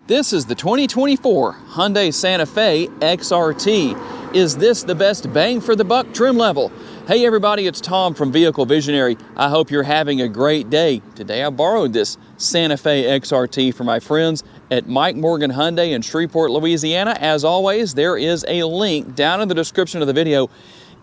This is the 2024 Hyundai Santa Fe XRT. Is this the best bang for the buck trim level? Hey everybody, it's Tom from Vehicle Visionary. I hope you're having a great day. Today I borrowed this Santa Fe XRT from my friends at Mike Morgan Hyundai in Shreveport, Louisiana. As always, there is a link down in the description of the video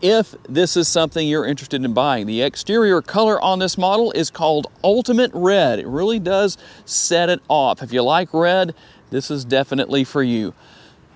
if this is something you're interested in buying. The exterior color on this model is called Ultimate Red. It really does set it off. If you like red, this is definitely for you.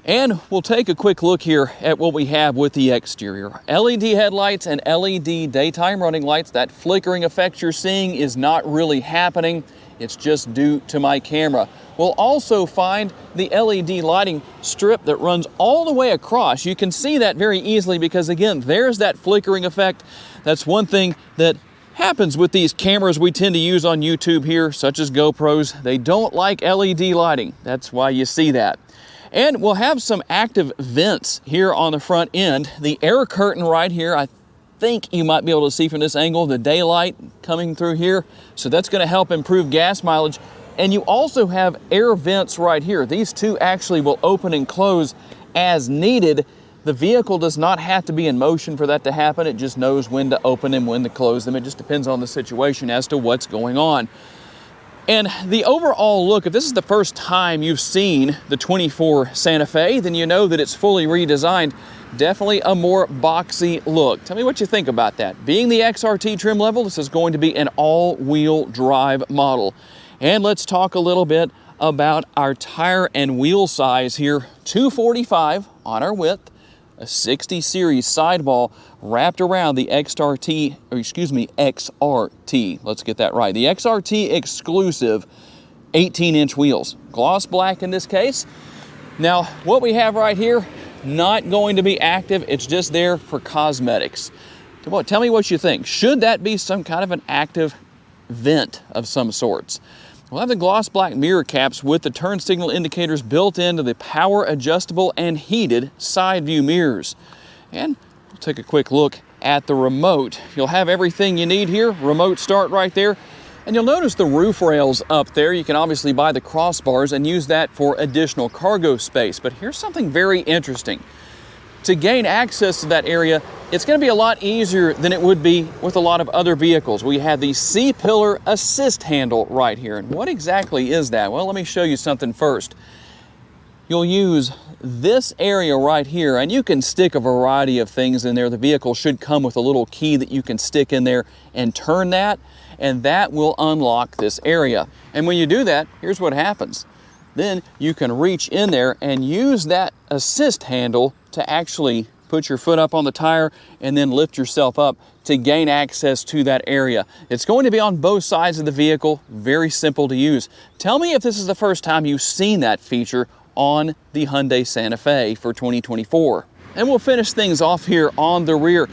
And we'll take a quick look here at what we have with the exterior. LED headlights and LED daytime running lights. That flickering effect you're seeing is not really happening. It's just due to my camera. We'll also find the LED lighting strip that runs all the way across. You can see that very easily because, again, there's that flickering effect. That's one thing that happens with these cameras we tend to use on YouTube here, such as GoPros. They don't like LED lighting. That's why you see that. And we'll have some active vents here on the front end. The air curtain right here, I think you might be able to see from this angle, the daylight coming through here. So that's going to help improve gas mileage. And you also have air vents right here. These two actually will open and close as needed. The vehicle does not have to be in motion for that to happen. It just knows when to open and when to close them. It just depends on the situation as to what's going on. And the overall look, if this is the first time you've seen the 24 Santa Fe, then you know that it's fully redesigned. Definitely a more boxy look. Tell me what you think about that. Being the XRT trim level, this is going to be an all-wheel drive model. And let's talk a little bit about our tire and wheel size here. 245 on our width, a 60 series sidewall wrapped around the XRT. Let's get that right. The XRT exclusive 18-inch wheels. Gloss black in this case. Now, what we have right here, not going to be active. It's just there for cosmetics. Tell me what you think. Should that be some kind of an active vent of some sorts? We'll have the gloss black mirror caps with the turn signal indicators built into the power adjustable and heated side view mirrors. And we'll take a quick look at the remote. You'll have everything you need here. Remote start right there. And you'll notice the roof rails up there. You can obviously buy the crossbars and use that for additional cargo space. But here's something very interesting. To gain access to that area, it's going to be a lot easier than it would be with a lot of other vehicles. We have the C-pillar assist handle right here. And what exactly is that? Well, let me show you something first. You'll use this area right here, and you can stick a variety of things in there. The vehicle should come with a little key that you can stick in there and turn that, and that will unlock this area. And when you do that, here's what happens. Then you can reach in there and use that assist handle to actually put your foot up on the tire and then lift yourself up to gain access to that area. It's going to be on both sides of the vehicle, very simple to use. Tell me if this is the first time you've seen that feature on the Hyundai Santa Fe for 2024. And we'll finish things off here on the rear.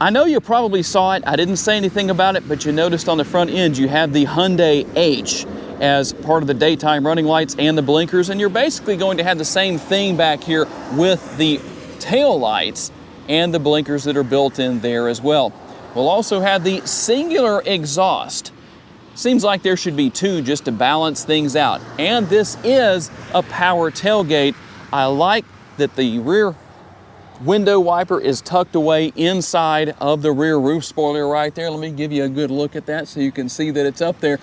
I know you probably saw it, I didn't say anything about it, but you noticed on the front end you have the Hyundai H as part of the daytime running lights and the blinkers, and you're basically going to have the same thing back here with the tail lights and the blinkers that are built in there as well. We'll also have the singular exhaust. Seems like there should be two just to balance things out. And this is a power tailgate. I like that the rear window wiper is tucked away inside of the rear roof spoiler right there. Let me give you a good look at that so you can see that it's up there.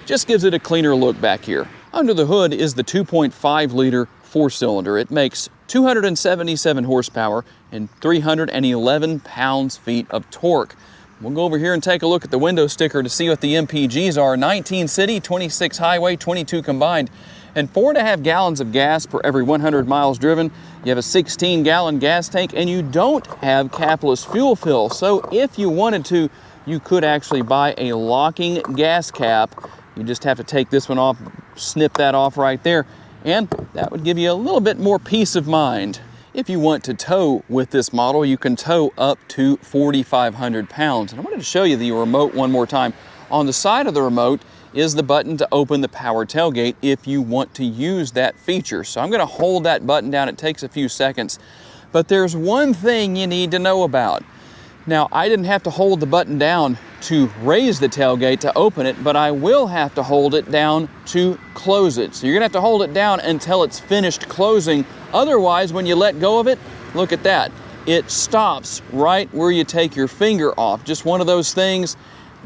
Just gives it a cleaner look back here. Under the hood is the 2.5 liter four-cylinder. It makes 277 horsepower and 311 pounds-feet of torque. We'll go over here and take a look at the window sticker to see what the MPGs are. 19 city, 26 highway, 22 combined, and 4.5 gallons of gas per every 100 miles driven. You have a 16-gallon gas tank, and you don't have capless fuel fill. So if you wanted to, you could actually buy a locking gas cap. You just have to take this one off, snip that off right there, and that would give you a little bit more peace of mind. If you want to tow with this model, you can tow up to 4,500 pounds. And I wanted to show you the remote one more time. On the side of the remote is the button to open the power tailgate if you want to use that feature. So I'm going to hold that button down. It takes a few seconds. But there's one thing you need to know about. Now, I didn't have to hold the button down to raise the tailgate to open it, but I will have to hold it down to close it. So you're gonna have to hold it down until it's finished closing. Otherwise, when you let go of it, look at that. It stops right where you take your finger off. Just one of those things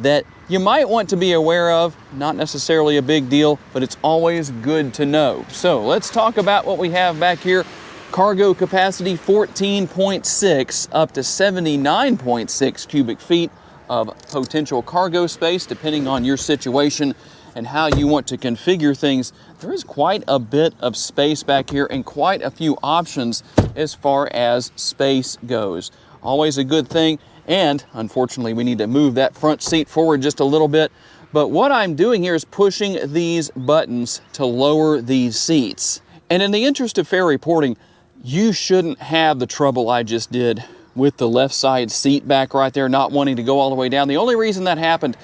that you might want to be aware of. Not necessarily a big deal, but it's always good to know. So let's talk about what we have back here. Cargo capacity 14.6 up to 79.6 cubic feet of potential cargo space, depending on your situation and how you want to configure things. There is quite a bit of space back here and quite a few options as far as space goes. Always a good thing. And unfortunately, we need to move that front seat forward just a little bit. But what I'm doing here is pushing these buttons to lower these seats. And in the interest of fair reporting, you shouldn't have the trouble I just did with the left side seat back right there, not wanting to go all the way down. The only reason that happened,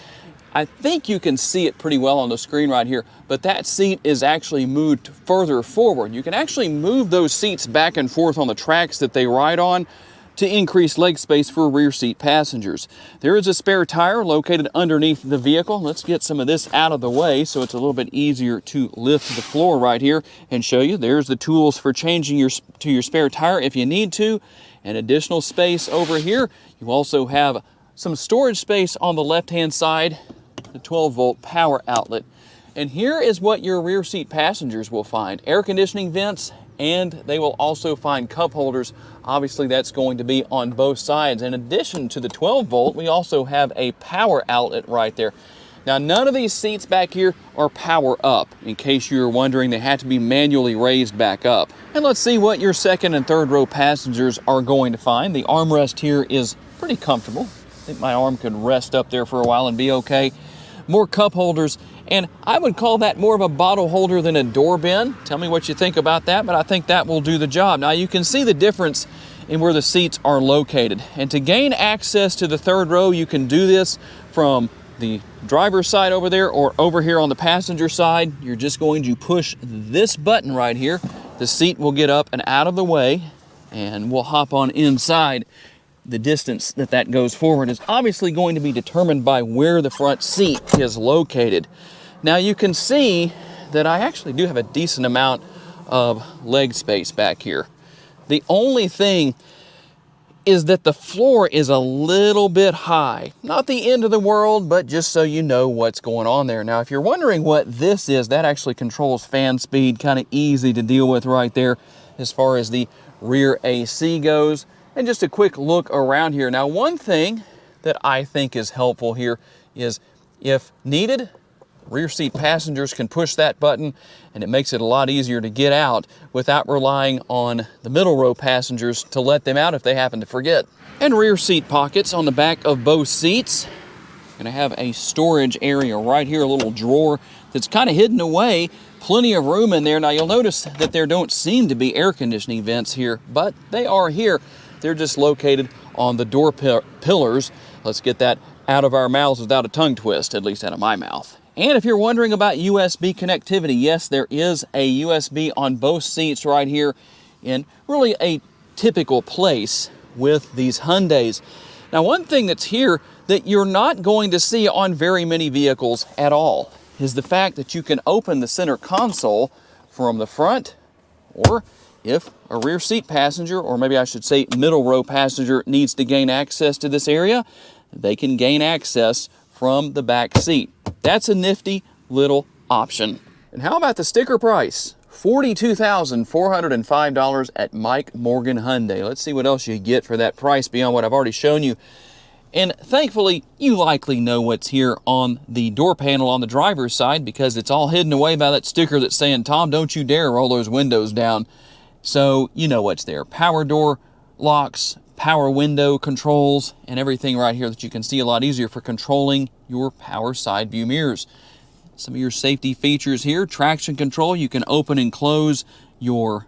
I think you can see it pretty well on the screen right here, but that seat is actually moved further forward. You can actually move those seats back and forth on the tracks that they ride on to increase leg space for rear seat passengers. There is a spare tire located underneath the vehicle. Let's get some of this out of the way so it's a little bit easier to lift the floor right here and show you. There's the tools for changing your spare tire if you need to. And additional space over here. You also have some storage space on the left-hand side, the 12-volt power outlet. And here is what your rear seat passengers will find. Air conditioning vents, and they will also find cup holders. Obviously, that's going to be on both sides. In addition to the 12-volt, we also have a power outlet right there. Now, none of these seats back here are power up. In case you're wondering, they have to be manually raised back up. And let's see what your second and third row passengers are going to find. The armrest here is pretty comfortable. I think my arm could rest up there for a while and be okay. More cup holders, and I would call that more of a bottle holder than a door bin. Tell me what you think about that, but I think that will do the job. Now, you can see the difference in where the seats are located. And to gain access to the third row, you can do this from the driver's side over there or over here on the passenger side. You're just going to push this button right here. The seat will get up and out of the way, and we'll hop on inside. The distance that goes forward is obviously going to be determined by where the front seat is located. Now, you can see that I actually do have a decent amount of leg space back here. The only thing is that the floor is a little bit high. Not the end of the world, but just so you know what's going on there. Now, if you're wondering what this is, that actually controls fan speed, kind of easy to deal with right there as far as the rear AC goes. And just a quick look around here. Now, one thing that I think is helpful here is if needed, rear seat passengers can push that button, and it makes it a lot easier to get out without relying on the middle row passengers to let them out if they happen to forget. And rear seat pockets on the back of both seats. Gonna have a storage area right here, a little drawer that's kind of hidden away. Plenty of room in there. Now, you'll notice that there don't seem to be air conditioning vents here, but they are here. They're just located on the door pillars. Let's get that out of our mouths without a tongue twist, at least out of my mouth. And if you're wondering about USB connectivity, yes, there is a USB on both seats right here in really a typical place with these Hyundais. Now, one thing that's here that you're not going to see on very many vehicles at all is the fact that you can open the center console from the front, or if a rear seat passenger, or maybe I should say middle row passenger, needs to gain access to this area, they can gain access from the back seat. That's a nifty little option. And how about the sticker price? $42,405 at Mike Morgan Hyundai. Let's see what else you get for that price beyond what I've already shown you. And thankfully, you likely know what's here on the door panel on the driver's side, because it's all hidden away by that sticker that's saying, "Tom, don't you dare roll those windows down." So you know what's there. Power door locks, power window controls, and everything right here that you can see a lot easier for controlling your power side view mirrors. Some of your safety features here: traction control. You can open and close your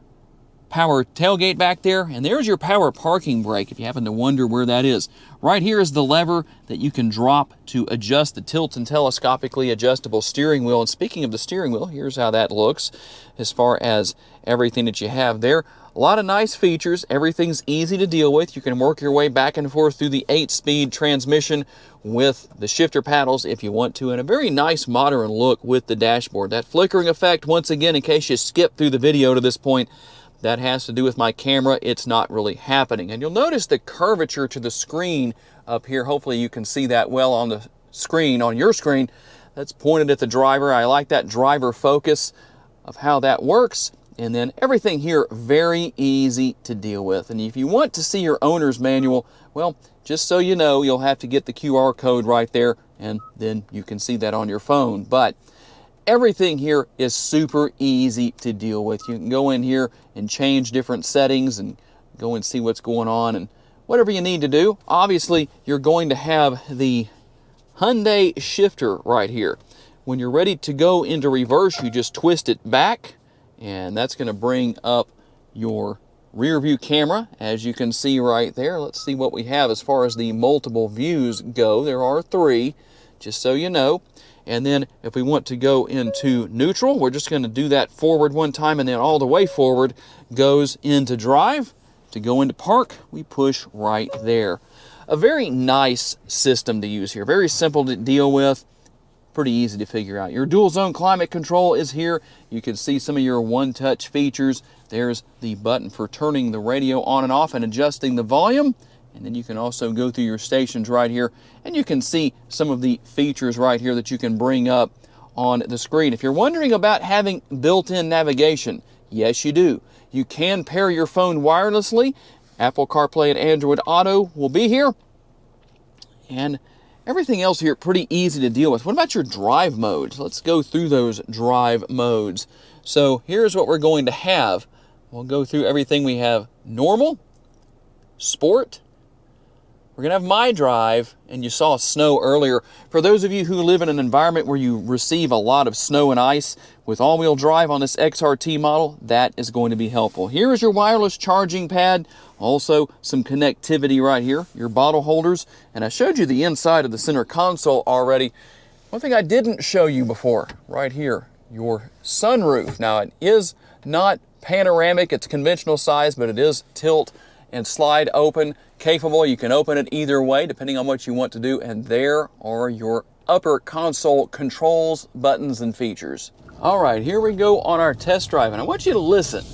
power tailgate back there, and there's your power parking brake if you happen to wonder where that is. Right here is the lever that you can drop to adjust the tilt and telescopically adjustable steering wheel. And speaking of the steering wheel, here's how that looks as far as everything that you have there. A lot of nice features. Everything's easy to deal with. You can work your way back and forth through the 8-speed transmission with the shifter paddles if you want to, and a very nice modern look with the dashboard. That flickering effect, once again, in case you skipped through the video to this point, that has to do with my camera. It's not really happening. And you'll notice the curvature to the screen up here. Hopefully you can see that well on the screen, on your screen. That's pointed at the driver. I like that driver focus of how that works. And then everything here, very easy to deal with. And if you want to see your owner's manual, well, just so you know, you'll have to get the QR code right there, and then you can see that on your phone. But everything here is super easy to deal with. You can go in here and change different settings and go and see what's going on and whatever you need to do. Obviously, you're going to have the Hyundai shifter right here. When you're ready to go into reverse, you just twist it back, and that's going to bring up your rear view camera, as you can see right there. Let's see what we have as far as the multiple views go. There are 3, just so you know. And then if we want to go into neutral, we're just going to do that forward one time, and then all the way forward goes into drive. To go into park, we push right there. A very nice system to use here. Very simple to deal with. Pretty easy to figure out. Your dual zone climate control is here. You can see some of your one-touch features. There's the button for turning the radio on and off and adjusting the volume. And then you can also go through your stations right here, and you can see some of the features right here that you can bring up on the screen. If you're wondering about having built-in navigation, yes, you do. You can pair your phone wirelessly. Apple CarPlay and Android Auto will be here. And everything else here, pretty easy to deal with. What about your drive modes? Let's go through those drive modes. So here's what we're going to have. We'll go through everything. We have normal, sport. We're going to have my drive, and you saw snow earlier. For those of you who live in an environment where you receive a lot of snow and ice, with all-wheel drive on this XRT model, that is going to be helpful. Here is your wireless charging pad. Also, some connectivity right here, your bottle holders. And I showed you the inside of the center console already. One thing I didn't show you before, right here, your sunroof. Now, it is not panoramic, it's conventional size, but it is tilt and slide open capable. You can open it either way depending on what you want to do, and there are your upper console controls, buttons, and features. All right, here we go on our test drive, and I want you to listen.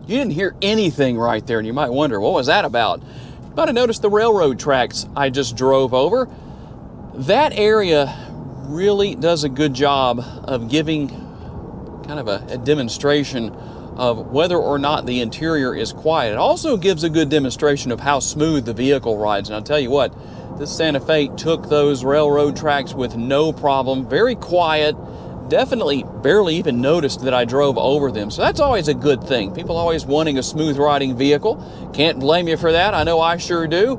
You didn't hear anything right there, and you might wonder, what was that about? You might have noticed the railroad tracks I just drove over. That area really does a good job of giving kind of a demonstration of whether or not the interior is quiet. It also gives a good demonstration of how smooth the vehicle rides. And I'll tell you what, this Santa Fe took those railroad tracks with no problem. Very quiet. Definitely barely even noticed that I drove over them. So that's always a good thing. People always wanting a smooth riding vehicle. Can't blame you for that. I know I sure do.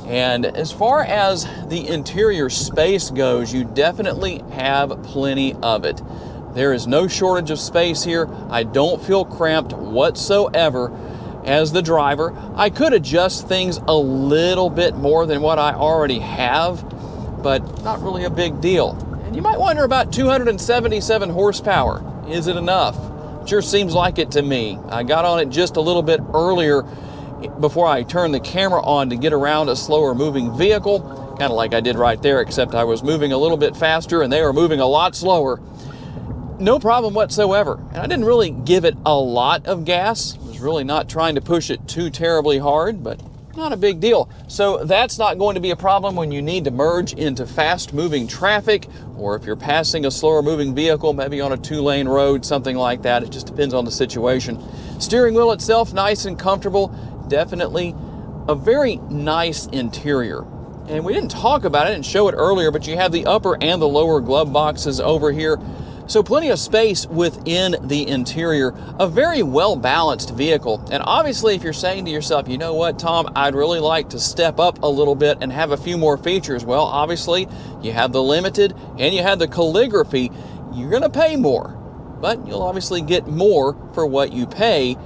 And as far as the interior space goes, you definitely have plenty of it. There is no shortage of space here. I don't feel cramped whatsoever as the driver. I could adjust things a little bit more than what I already have, but not really a big deal. And you might wonder about 277 horsepower. Is it enough? Sure seems like it to me. I got on it just a little bit earlier before I turned the camera on to get around a slower moving vehicle, kind of like I did right there, except I was moving a little bit faster and they were moving a lot slower. No problem whatsoever. And I didn't really give it a lot of gas. I was really not trying to push it too terribly hard, but not a big deal. So that's not going to be a problem when you need to merge into fast moving traffic, or if you're passing a slower moving vehicle, maybe on a 2-lane road, something like that. It just depends on the situation. Steering wheel itself, nice and comfortable. Definitely a very nice interior. And we didn't talk about it and show it earlier, but you have the upper and the lower glove boxes over here. So plenty of space within the interior. A very well-balanced vehicle. And obviously, if you're saying to yourself, you know what, Tom, I'd really like to step up a little bit and have a few more features. Well, obviously, you have the limited and you have the calligraphy. You're going to pay more. but you'll obviously get more for what you pay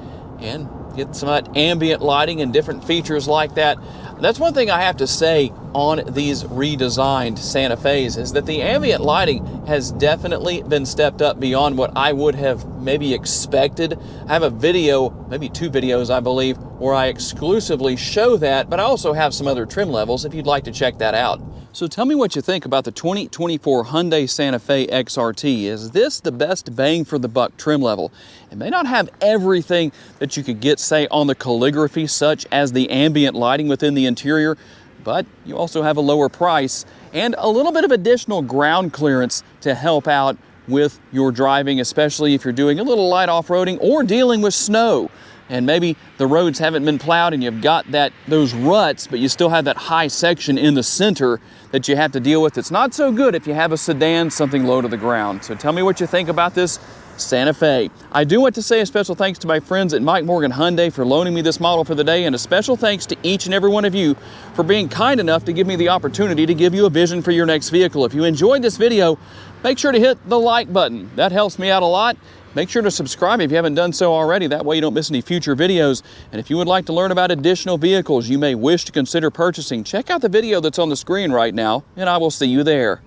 and get some of that ambient lighting and different features like that. That's one thing I have to say on these redesigned Santa Fe's is that the ambient lighting has definitely been stepped up beyond what I would have maybe expected. I have a video, maybe 2 videos I believe, where I exclusively show that, but I also have some other trim levels if you'd like to check that out. So tell me what you think about the 2024 Hyundai Santa Fe XRT. Is this the best bang for the buck trim level? It may not have everything that you could get, say, on the calligraphy, such as the ambient lighting within the interior, but you also have a lower price and a little bit of additional ground clearance to help out with your driving, especially if you're doing a little light off-roading or dealing with snow. And maybe the roads haven't been plowed and you've got those ruts, but you still have that high section in the center that you have to deal with. It's not so good if you have a sedan, something low to the ground. So tell me what you think about this Santa Fe. I do want to say a special thanks to my friends at Mike Morgan Hyundai for loaning me this model for the day, and a special thanks to each and every one of you for being kind enough to give me the opportunity to give you a vision for your next vehicle. If you enjoyed this video, make sure to hit the like button. That helps me out a lot. Make sure to subscribe if you haven't done so already. That way you don't miss any future videos. And if you would like to learn about additional vehicles you may wish to consider purchasing, check out the video that's on the screen right now, and I will see you there.